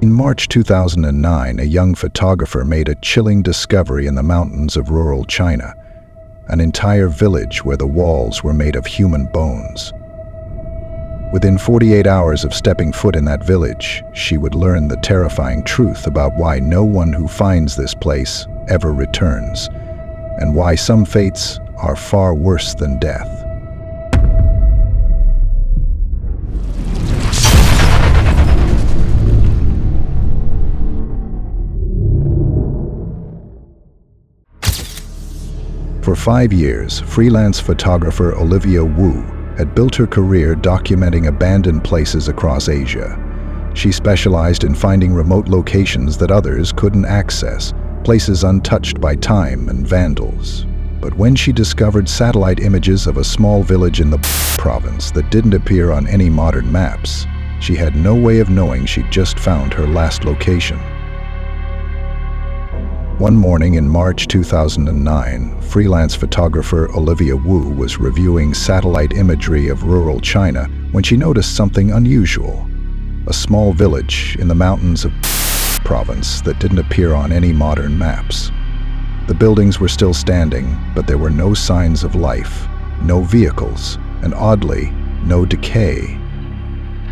In March 2009, a young photographer made a chilling discovery in the mountains of rural China, an entire village where the walls were made of human bones. Within 48 hours of stepping foot in that village, she would learn the terrifying truth about why no one who finds this place ever returns, and why some fates are far worse than death. For 5 years, freelance photographer Olivia Wu had built her career documenting abandoned places across Asia. She specialized in finding remote locations that others couldn't access, places untouched by time and vandals. But when she discovered satellite images of a small village in the province that didn't appear on any modern maps, she had no way of knowing she'd just found her last location. One morning in March 2009, freelance photographer Olivia Wu was reviewing satellite imagery of rural China when she noticed something unusual. A small village in the mountains of province that didn't appear on any modern maps. The buildings were still standing, but there were no signs of life, no vehicles, and oddly, no decay.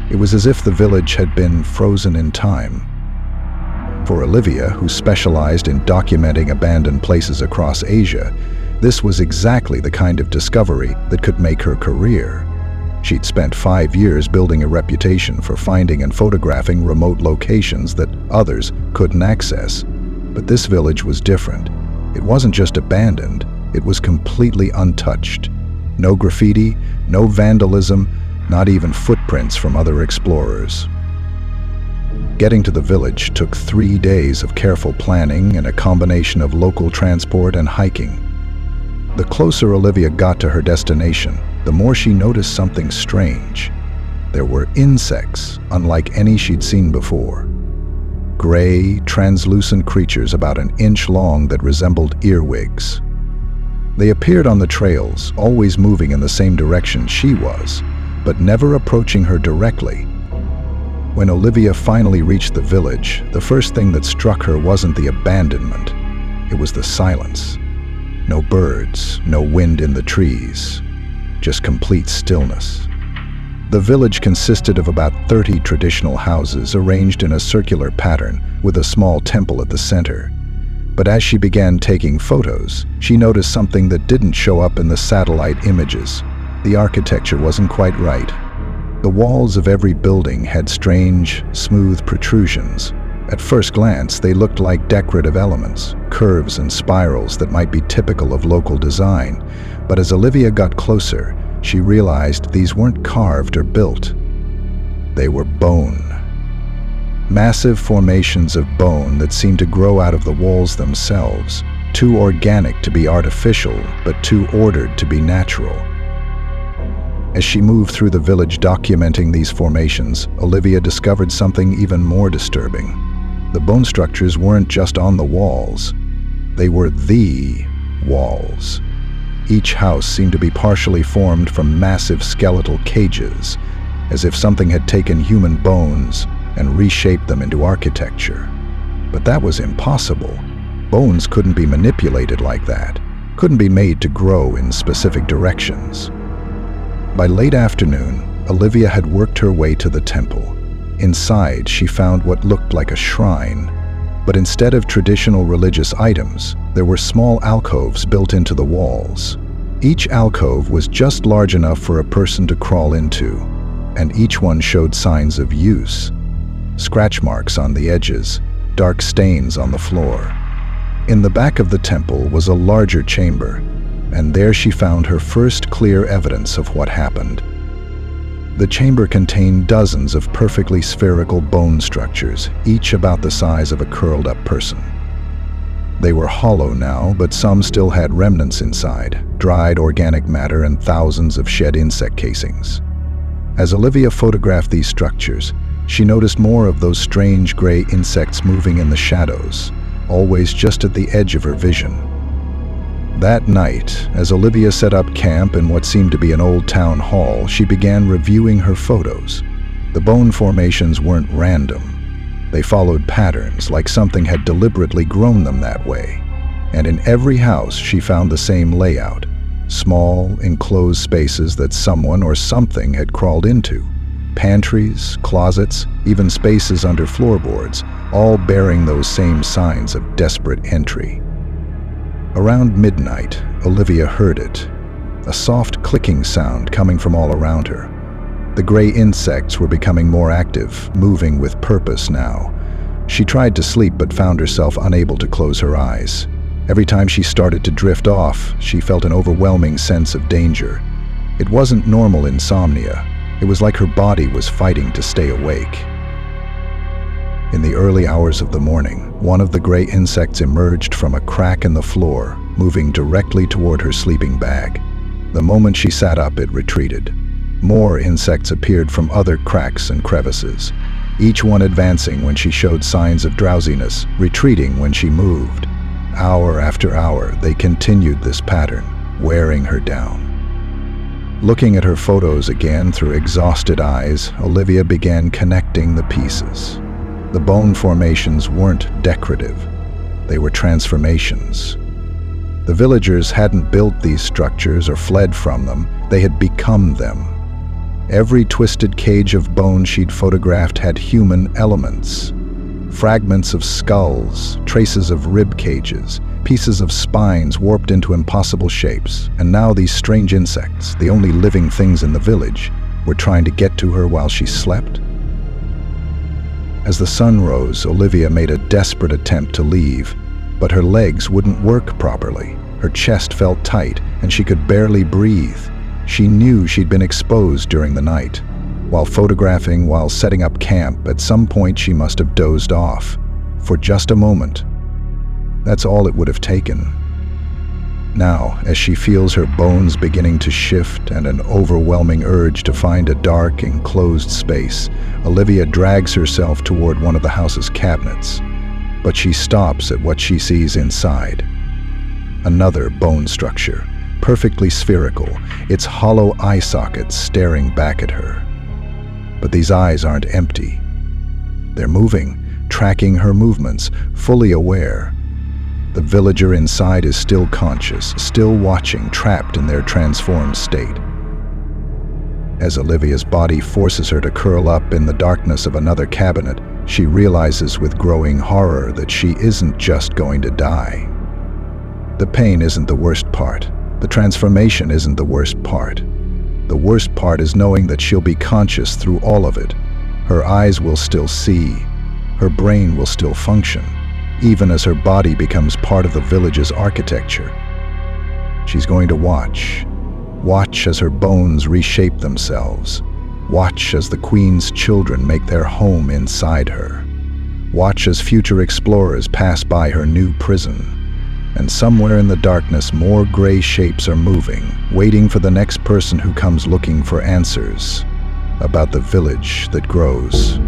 It was as if the village had been frozen in time. For Olivia, who specialized in documenting abandoned places across Asia, this was exactly the kind of discovery that could make her career. She'd spent 5 years building a reputation for finding and photographing remote locations that others couldn't access. But this village was different. It wasn't just abandoned, it was completely untouched. No graffiti, no vandalism, not even footprints from other explorers. Getting to the village took 3 days of careful planning and a combination of local transport and hiking. The closer Olivia got to her destination, the more she noticed something strange. There were insects, unlike any she'd seen before. Gray, translucent creatures about an inch long that resembled earwigs. They appeared on the trails, always moving in the same direction she was, but never approaching her directly. When Olivia finally reached the village, the first thing that struck her wasn't the abandonment. It was the silence. No birds, no wind in the trees, just complete stillness. The village consisted of about 30 traditional houses arranged in a circular pattern with a small temple at the center. But as she began taking photos, she noticed something that didn't show up in the satellite images. The architecture wasn't quite right. The walls of every building had strange, smooth protrusions. At first glance, they looked like decorative elements, curves and spirals that might be typical of local design. But as Olivia got closer, she realized these weren't carved or built. They were bone. Massive formations of bone that seemed to grow out of the walls themselves, too organic to be artificial, but too ordered to be natural. As she moved through the village documenting these formations, Olivia discovered something even more disturbing. The bone structures weren't just on the walls. They were the walls. Each house seemed to be partially formed from massive skeletal cages, as if something had taken human bones and reshaped them into architecture. But that was impossible. Bones couldn't be manipulated like that, couldn't be made to grow in specific directions. By late afternoon, Olivia had worked her way to the temple. Inside, she found what looked like a shrine, but instead of traditional religious items, there were small alcoves built into the walls. Each alcove was just large enough for a person to crawl into, and each one showed signs of use. Scratch marks on the edges, dark stains on the floor. In the back of the temple was a larger chamber, and there she found her first clear evidence of what happened. The chamber contained dozens of perfectly spherical bone structures, each about the size of a curled-up person. They were hollow now, but some still had remnants inside, dried organic matter and thousands of shed insect casings. As Olivia photographed these structures, she noticed more of those strange gray insects moving in the shadows, always just at the edge of her vision. That night, as Olivia set up camp in what seemed to be an old town hall, she began reviewing her photos. The bone formations weren't random. They followed patterns, like something had deliberately grown them that way. And in every house, she found the same layout. Small, enclosed spaces that someone or something had crawled into. Pantries, closets, even spaces under floorboards, all bearing those same signs of desperate entry. Around midnight, Olivia heard it. A soft clicking sound coming from all around her. The gray insects were becoming more active, moving with purpose now. She tried to sleep but found herself unable to close her eyes. Every time she started to drift off, she felt an overwhelming sense of danger. It wasn't normal insomnia. It was like her body was fighting to stay awake. In the early hours of the morning, one of the gray insects emerged from a crack in the floor, moving directly toward her sleeping bag. The moment she sat up, it retreated. More insects appeared from other cracks and crevices, each one advancing when she showed signs of drowsiness, retreating when she moved. Hour after hour, they continued this pattern, wearing her down. Looking at her photos again through exhausted eyes, Olivia began connecting the pieces. The bone formations weren't decorative. They were transformations. The villagers hadn't built these structures or fled from them. They had become them. Every twisted cage of bone she'd photographed had human elements. Fragments of skulls, traces of rib cages, pieces of spines warped into impossible shapes. And now these strange insects, the only living things in the village, were trying to get to her while she slept. As the sun rose, Olivia made a desperate attempt to leave, but her legs wouldn't work properly. Her chest felt tight, and she could barely breathe. She knew she'd been exposed during the night. While photographing, while setting up camp, at some point she must have dozed off. For just a moment. That's all it would have taken. Now, as she feels her bones beginning to shift and an overwhelming urge to find a dark, enclosed space, Olivia drags herself toward one of the house's cabinets. But she stops at what she sees inside. Another bone structure, perfectly spherical, its hollow eye sockets staring back at her. But these eyes aren't empty. They're moving, tracking her movements, fully aware. The villager inside is still conscious, still watching, trapped in their transformed state. As Olivia's body forces her to curl up in the darkness of another cabinet, she realizes with growing horror that she isn't just going to die. The pain isn't the worst part. The transformation isn't the worst part. The worst part is knowing that she'll be conscious through all of it. Her eyes will still see. Her brain will still function, even as her body becomes part of the village's architecture. She's going to watch. Watch as her bones reshape themselves. Watch as the Queen's children make their home inside her. Watch as future explorers pass by her new prison. And somewhere in the darkness, more gray shapes are moving, waiting for the next person who comes looking for answers about the village that grows.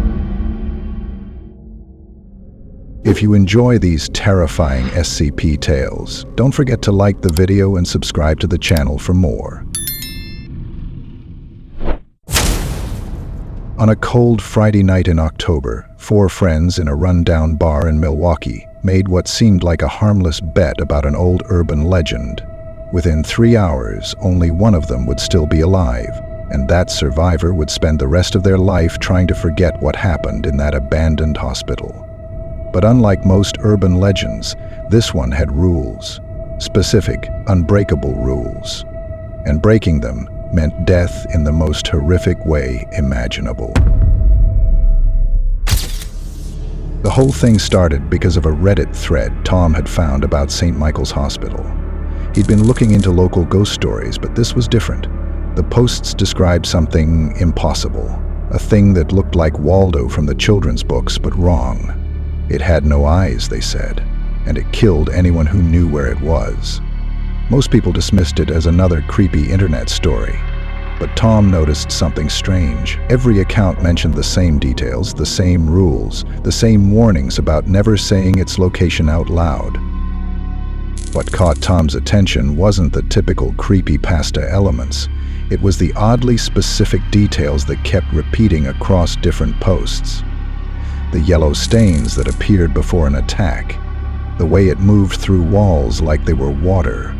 If you enjoy these terrifying SCP tales, don't forget to like the video and subscribe to the channel for more. On a cold Friday night in October, 4 friends in a rundown bar in Milwaukee made what seemed like a harmless bet about an old urban legend. Within 3 hours, only one of them would still be alive, and that survivor would spend the rest of their life trying to forget what happened in that abandoned hospital. But unlike most urban legends, this one had rules. Specific, unbreakable rules. And breaking them meant death in the most horrific way imaginable. The whole thing started because of a Reddit thread Tom had found about St. Michael's Hospital. He'd been looking into local ghost stories, but this was different. The posts described something impossible, a thing that looked like Waldo from the children's books, but wrong. It had no eyes, they said, and it killed anyone who knew where it was. Most people dismissed it as another creepy internet story. But Tom noticed something strange. Every account mentioned the same details, the same rules, the same warnings about never saying its location out loud. What caught Tom's attention wasn't the typical creepypasta elements. It was the oddly specific details that kept repeating across different posts. The yellow stains that appeared before an attack. The way it moved through walls like they were water.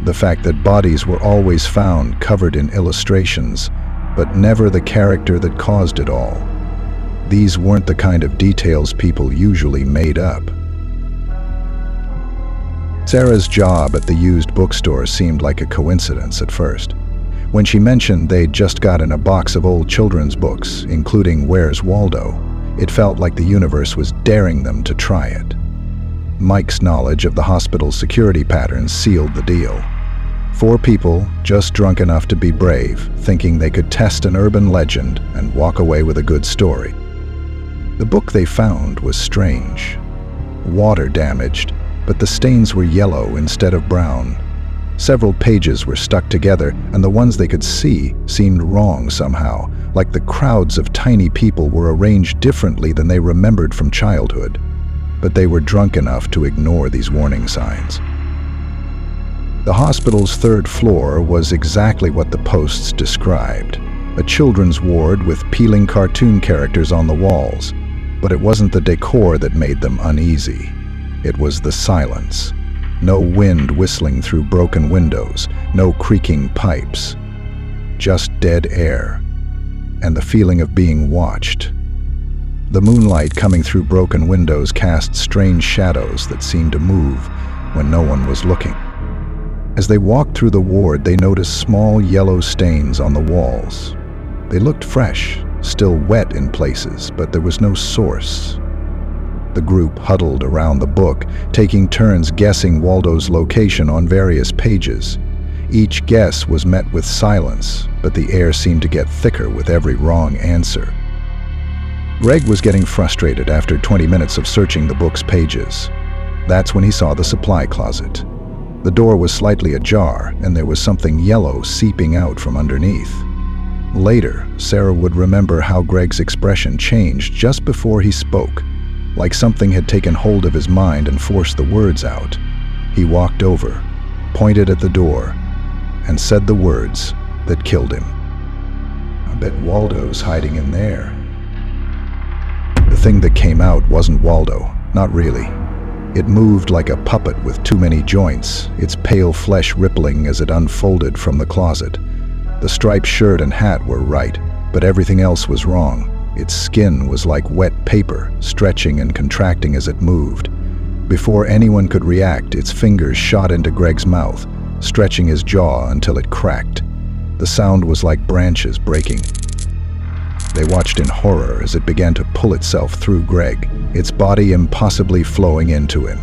The fact that bodies were always found covered in illustrations, but never the character that caused it all. These weren't the kind of details people usually made up. Sarah's job at the used bookstore seemed like a coincidence at first. When she mentioned they'd just gotten a box of old children's books, including Where's Waldo, it felt like the universe was daring them to try it. Mike's knowledge of the hospital's security patterns sealed the deal. 4 people, just drunk enough to be brave, thinking they could test an urban legend and walk away with a good story. The book they found was strange. Water damaged, but the stains were yellow instead of brown. Several pages were stuck together, and the ones they could see seemed wrong somehow, like the crowds of tiny people were arranged differently than they remembered from childhood. But they were drunk enough to ignore these warning signs. The hospital's 3rd floor was exactly what the posts described. A children's ward with peeling cartoon characters on the walls. But it wasn't the decor that made them uneasy. It was the silence. No wind whistling through broken windows, no creaking pipes. Just dead air. And the feeling of being watched. The moonlight coming through broken windows cast strange shadows that seemed to move when no one was looking. As they walked through the ward, they noticed small yellow stains on the walls. They looked fresh, still wet in places, but there was no source. The group huddled around the book, taking turns guessing Waldo's location on various pages. Each guess was met with silence, but the air seemed to get thicker with every wrong answer. Greg was getting frustrated after 20 minutes of searching the book's pages. That's when he saw the supply closet. The door was slightly ajar, and there was something yellow seeping out from underneath. Later, Sarah would remember how Greg's expression changed just before he spoke, like something had taken hold of his mind and forced the words out. He walked over, pointed at the door, and said the words that killed him. "I bet Waldo's hiding in there." The thing that came out wasn't Waldo, not really. It moved like a puppet with too many joints, its pale flesh rippling as it unfolded from the closet. The striped shirt and hat were right, but everything else was wrong. Its skin was like wet paper, stretching and contracting as it moved. Before anyone could react, its fingers shot into Greg's mouth, stretching his jaw until it cracked. The sound was like branches breaking. They watched in horror as it began to pull itself through Greg, its body impossibly flowing into him.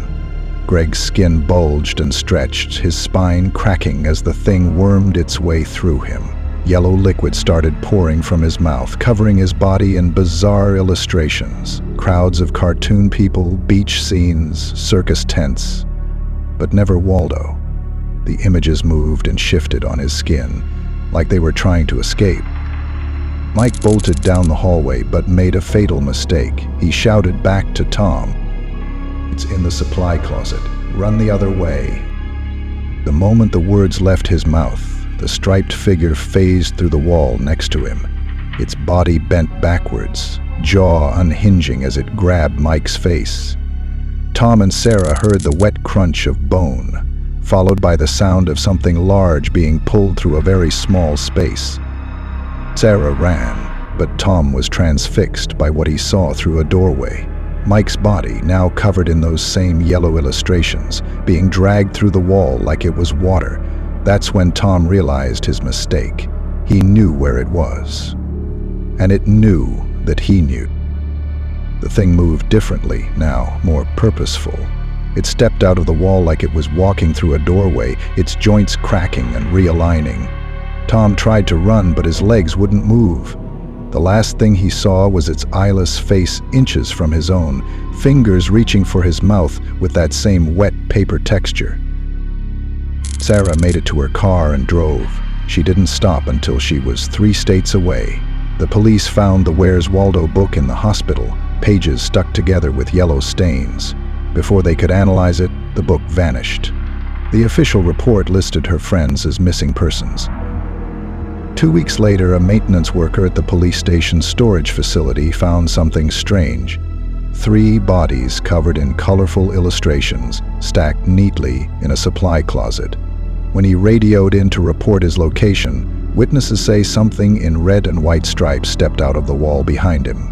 Greg's skin bulged and stretched, his spine cracking as the thing wormed its way through him. Yellow liquid started pouring from his mouth, covering his body in bizarre illustrations. Crowds of cartoon people, beach scenes, circus tents. But never Waldo. The images moved and shifted on his skin, like they were trying to escape. Mike bolted down the hallway, but made a fatal mistake. He shouted back to Tom, "It's in the supply closet. Run the other way." The moment the words left his mouth, the striped figure phased through the wall next to him, its body bent backwards, jaw unhinging as it grabbed Mike's face. Tom and Sarah heard the wet crunch of bone, followed by the sound of something large being pulled through a very small space. Sarah ran, but Tom was transfixed by what he saw through a doorway. Mike's body, now covered in those same yellow illustrations, being dragged through the wall like it was water. That's when Tom realized his mistake. He knew where it was. And it knew that he knew. The thing moved differently now, more purposeful. It stepped out of the wall like it was walking through a doorway, its joints cracking and realigning. Tom tried to run, but his legs wouldn't move. The last thing he saw was its eyeless face inches from his own, fingers reaching for his mouth with that same wet paper texture. Sarah made it to her car and drove. She didn't stop until she was 3 states away. The police found the Where's Waldo book in the hospital, pages stuck together with yellow stains. Before they could analyze it, the book vanished. The official report listed her friends as missing persons. 2 weeks later, a maintenance worker at the police station's storage facility found something strange. 3 bodies covered in colorful illustrations, stacked neatly in a supply closet. When he radioed in to report his location, witnesses say something in red and white stripes stepped out of the wall behind him.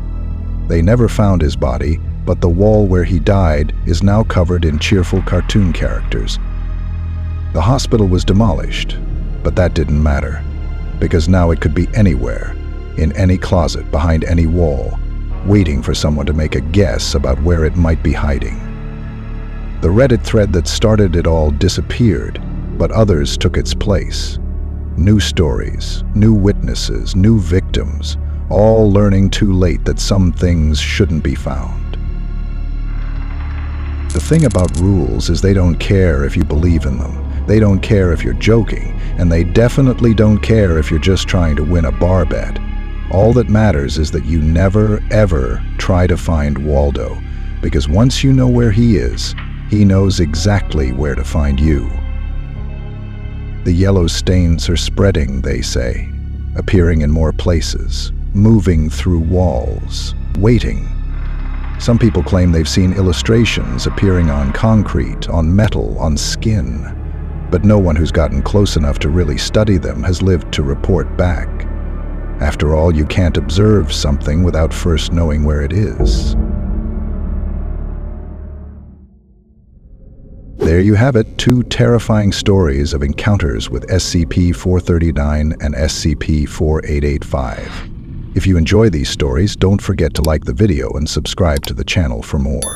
They never found his body, but the wall where he died is now covered in cheerful cartoon characters. The hospital was demolished, but that didn't matter, because now it could be anywhere, in any closet, behind any wall, waiting for someone to make a guess about where it might be hiding. The Reddit thread that started it all disappeared, but others took its place. New stories, new witnesses, new victims, all learning too late that some things shouldn't be found. The thing about rules is they don't care if you believe in them. They don't care if you're joking, and they definitely don't care if you're just trying to win a bar bet. All that matters is that you never, ever try to find Waldo, because once you know where he is, he knows exactly where to find you. The yellow stains are spreading, they say, appearing in more places, moving through walls, waiting. Some people claim they've seen illustrations appearing on concrete, on metal, on skin. But no one who's gotten close enough to really study them has lived to report back. After all, you can't observe something without first knowing where it is. There you have it, 2 terrifying stories of encounters with SCP-439 and SCP-4885. If you enjoy these stories, don't forget to like the video and subscribe to the channel for more.